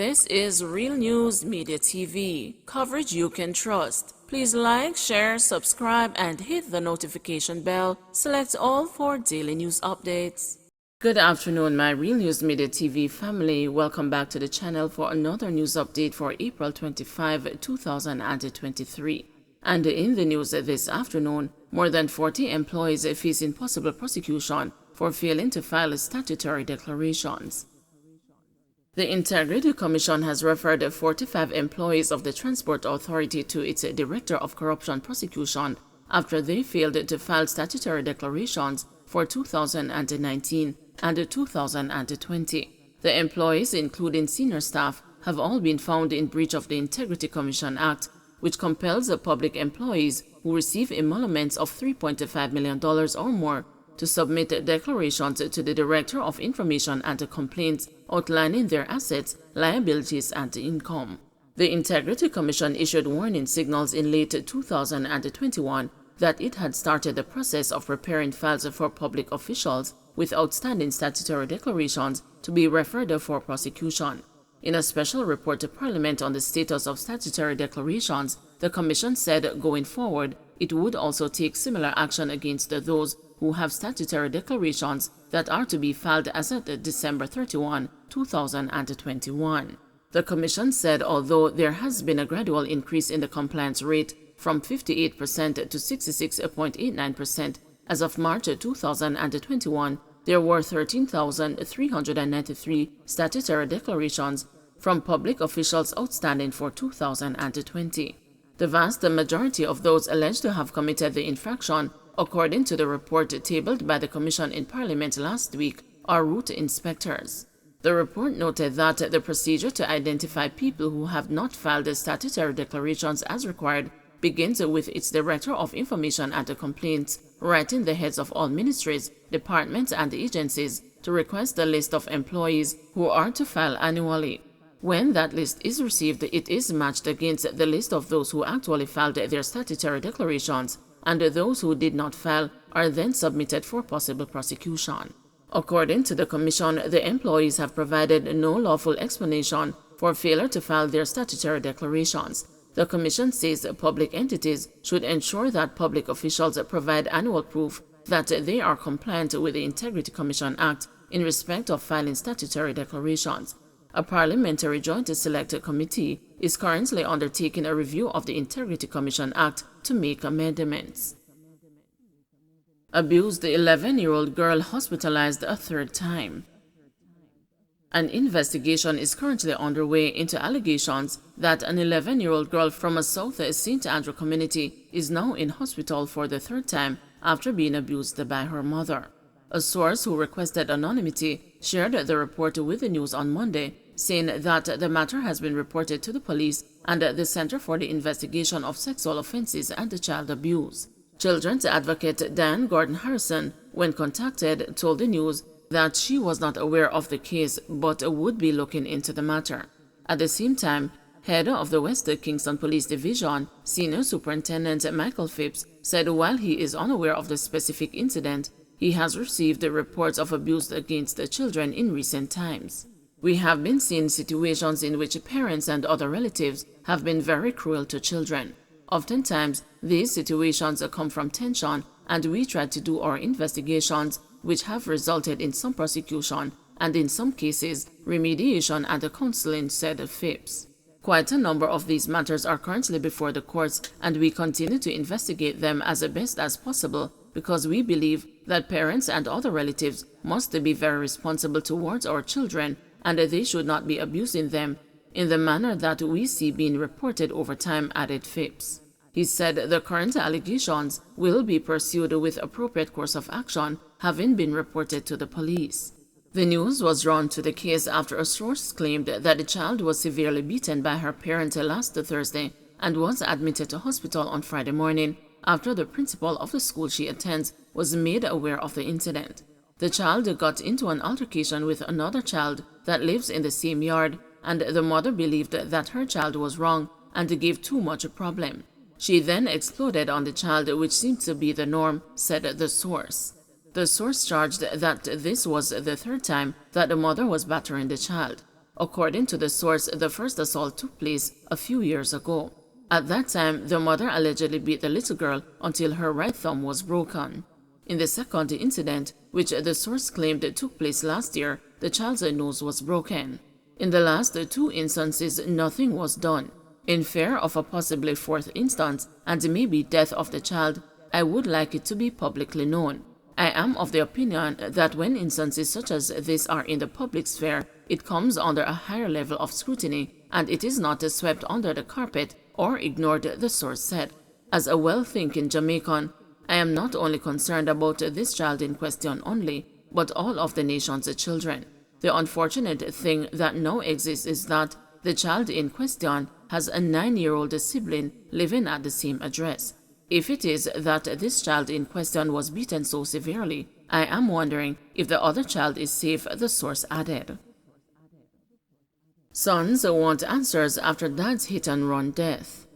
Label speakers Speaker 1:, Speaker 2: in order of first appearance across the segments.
Speaker 1: This is Real News Media TV, coverage you can trust. Please like, share, subscribe, and hit the notification bell. Select all for daily news updates. Good afternoon, my Real News Media TV family. Welcome back to the channel for another news update for April 25, 2023. And in the news this afternoon, more than 40 employees facing possible prosecution for failing to file statutory declarations. The Integrity Commission has referred 45 employees of the Transport Authority to its Director of Corruption Prosecution after they failed to file statutory declarations for 2019 and 2020. The employees, including senior staff, have all been found in breach of the Integrity Commission Act, which compels public employees who receive emoluments of $3.5 million or more to submit declarations to the Director of Information and Complaints outlining their assets, liabilities, and income. The Integrity Commission issued warning signals in late 2021 that it had started the process of preparing files for public officials with outstanding statutory declarations to be referred for prosecution. In a special report to Parliament on the status of statutory declarations, the Commission said going forward, it would also take similar action against those who have statutory declarations that are to be filed as at December 31, 2021. The Commission said although there has been a gradual increase in the compliance rate from 58% to 66.89% as of March 2021, there were 13,393 statutory declarations from public officials outstanding for 2020. The vast majority of those alleged to have committed the infraction, according to the report tabled by the Commission in Parliament last week, are route inspectors. The report noted that the procedure to identify people who have not filed the statutory declarations as required begins with its Director of Information and Complaints writing the heads of all ministries, departments, and agencies to request a list of employees who are to file annually. When that list is received, it is matched against the list of those who actually filed their statutory declarations, and those who did not file are then submitted for possible prosecution. According to the Commission, the employees have provided no lawful explanation for failure to file their statutory declarations. The Commission says public entities should ensure that public officials provide annual proof that they are compliant with the Integrity Commission Act in respect of filing statutory declarations. A parliamentary joint select committee is currently undertaking a review of the Integrity Commission Act to make amendments. Abused 11-year-old girl hospitalized a third time. An investigation is currently underway into allegations that an 11-year-old girl from a South St. Andrew community is now in hospital for the third time after being abused by her mother. A source who requested anonymity shared the report with the news on Monday, saying that the matter has been reported to the police and the Center for the Investigation of Sexual Offenses and Child Abuse. Children's advocate Diane Gordon Harrison, when contacted, told the news that she was not aware of the case but would be looking into the matter. At the same time, head of the West Kingston Police Division, Senior Superintendent Michael Phipps, said while he is unaware of the specific incident, he has received reports of abuse against the children in recent times. We have been seeing situations in which parents and other relatives have been very cruel to children. Oftentimes, these situations come from tension, and we try to do our investigations, which have resulted in some prosecution and in some cases, remediation and counseling, said Phipps. Quite a number of these matters are currently before the courts, and we continue to investigate them as best as possible because we believe that parents and other relatives must be very responsible towards our children, and they should not be abusing them in the manner that we see being reported over time, added Phipps. He said the current allegations will be pursued with appropriate course of action, having been reported to the police. The news was drawn to the case after a source claimed that the child was severely beaten by her parent last Thursday and was admitted to hospital on Friday morning after the principal of the school she attends was made aware of the incident. The child got into an altercation with another child that lives in the same yard, and the mother believed that her child was wrong and gave too much a problem. She then exploded on the child, which seemed to be the norm, said the source. The source charged that this was the third time that the mother was battering the child. According to the source, the first assault took place a few years ago. At that time, the mother allegedly beat the little girl until her right thumb was broken. In the second incident, which the source claimed took place last year, the child's nose was broken. In the last two instances, nothing was done. In fear of a possibly fourth instance, and maybe death of the child, I would like it to be publicly known. I am of the opinion that when instances such as this are in the public sphere, it comes under a higher level of scrutiny, and it is not swept under the carpet or ignored, the source said. As a well-thinking Jamaican, I am not only concerned about this child in question only, but all of the nation's children. The unfortunate thing that now exists is that the child in question has a 9-year-old sibling living at the same address. If it is that this child in question was beaten so severely, I am wondering if the other child is safe, the source added. Sons want answers after dad's hit-and-run death.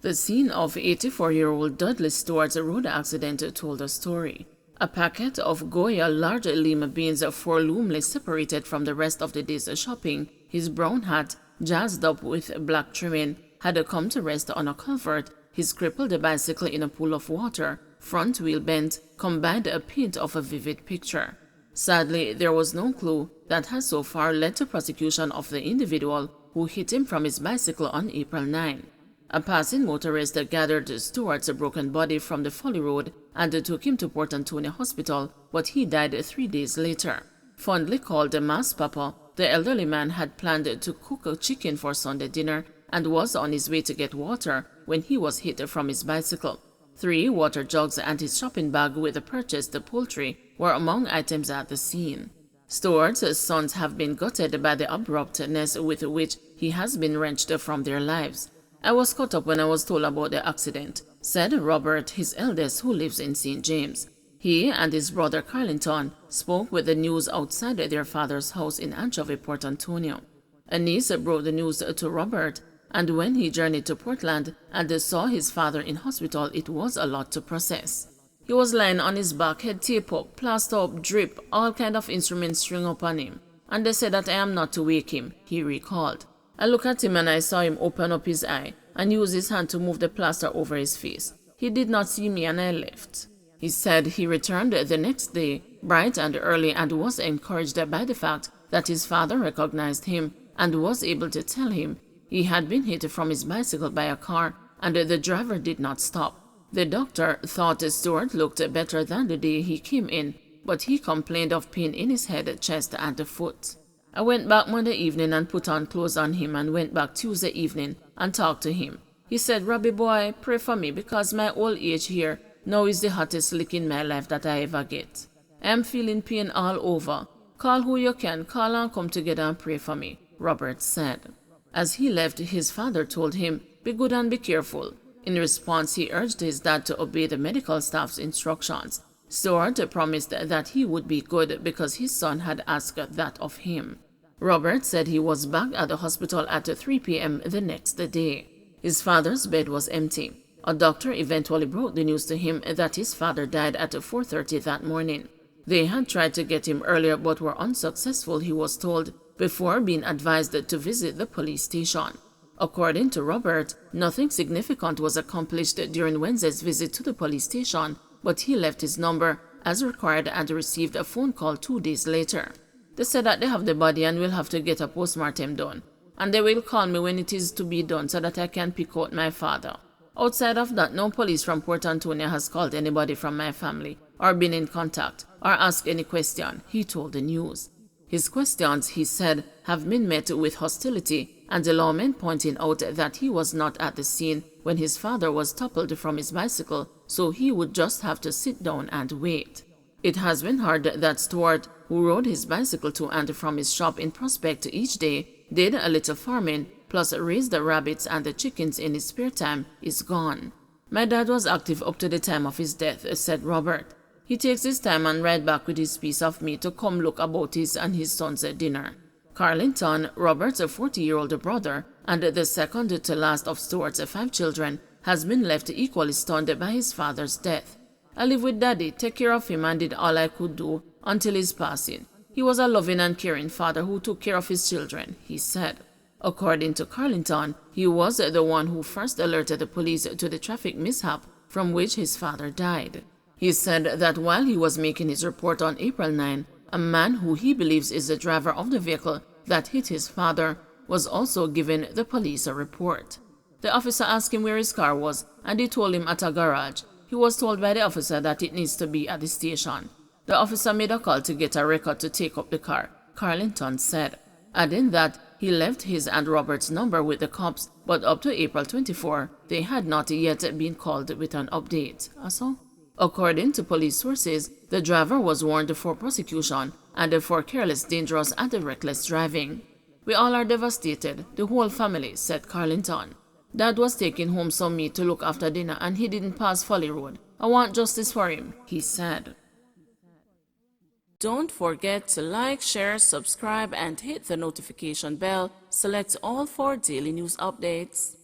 Speaker 1: The scene of 84-year-old Dudley Stewart's road accident told a story. A packet of Goya large lima beans forlornly separated from the rest of the day's shopping, his brown hat, jazzed up with black trimming, had come to rest on a culvert, his crippled bicycle in a pool of water, front wheel bent, combined a paint of a vivid picture. Sadly, there was no clue that has so far led to prosecution of the individual who hit him from his bicycle on April 9. A passing motorist gathered Stewart's broken body from the Folly Road and took him to Port Antonio Hospital, but he died 3 days later. Fondly called Mass Papa, the elderly man had planned to cook a chicken for Sunday dinner and was on his way to get water when he was hit from his bicycle. 3 water jugs and his shopping bag with the purchased poultry were among items at the scene. Stewart's sons have been gutted by the abruptness with which he has been wrenched from their lives. I was caught up when I was told about the accident, said Robert, his eldest, who lives in St. James. He and his brother Carlington spoke with the news outside their father's house in Anchovy, Port Antonio. A niece brought the news to Robert, and when he journeyed to Portland and saw his father in hospital, it was a lot to process. He was lying on his back, head tape up, plaster up, drip, all kind of instruments string up on him. And they said that I am not to wake him, he recalled. I looked at him and I saw him open up his eye and use his hand to move the plaster over his face. He did not see me and I left. He said he returned the next day, bright and early, and was encouraged by the fact that his father recognized him and was able to tell him he had been hit from his bicycle by a car and the driver did not stop. The doctor thought Stewart looked better than the day he came in, but he complained of pain in his head, chest, and foot. I went back Monday evening and put on clothes on him and went back Tuesday evening and talked to him. He said, "Robbie boy, pray for me because my old age here now is the hottest lick in my life that I ever get. I am feeling pain all over. Call who you can, call and come together and pray for me," Robert said. As he left, his father told him, "Be good and be careful." In response, he urged his dad to obey the medical staff's instructions. Stewart promised that he would be good because his son had asked that of him. Robert said he was back at the hospital at 3 p.m. the next day. His father's bed was empty. A doctor eventually brought the news to him that his father died at 4:30 that morning. They had tried to get him earlier but were unsuccessful, he was told, before being advised to visit the police station. According to Robert, nothing significant was accomplished during Wednesday's visit to the police station, but he left his number as required and received a phone call 2 days later. They said that they have the body and will have to get a postmortem done, and they will call me when it is to be done so that I can pick out my father. Outside of that, no police from Port Antonio has called anybody from my family or been in contact or asked any question, he told the news. His questions, he said, have been met with hostility, and the lawmen pointing out that he was not at the scene when his father was toppled from his bicycle, so he would just have to sit down and wait. It has been heard that Stewart, who rode his bicycle to and from his shop in Prospect each day, did a little farming, plus raised the rabbits and the chickens in his spare time, is gone. "My dad was active up to the time of his death," said Robert. "He takes his time and ride back with his piece of meat to come look about his and his son's dinner." Carlington, Robert's 40-year-old brother, and the second to last of Stewart's 5 children, has been left equally stunned by his father's death. "I live with Daddy, take care of him, and did all I could do until his passing. He was a loving and caring father who took care of his children, he said. According to Carlington, he was the one who first alerted the police to the traffic mishap from which his father died. He said that while he was making his report on April 9, a man who he believes is the driver of the vehicle that hit his father was also giving the police a report. The officer asked him where his car was, and he told him at a garage. He was told by the officer that it needs to be at the station. The officer made a call to get a record to take up the car, Carlington said, adding that he left his and Robert's number with the cops, but up to April 24, they had not yet been called with an update. Also, according to police sources, the driver was warned for prosecution and for careless, dangerous, and reckless driving. We all are devastated, the whole family, said Carlington. Dad was taking home some meat to look after dinner and he didn't pass Folly Road. I want justice for him, he said. Don't forget to like, share, subscribe, and hit the notification bell. Select all for daily news updates.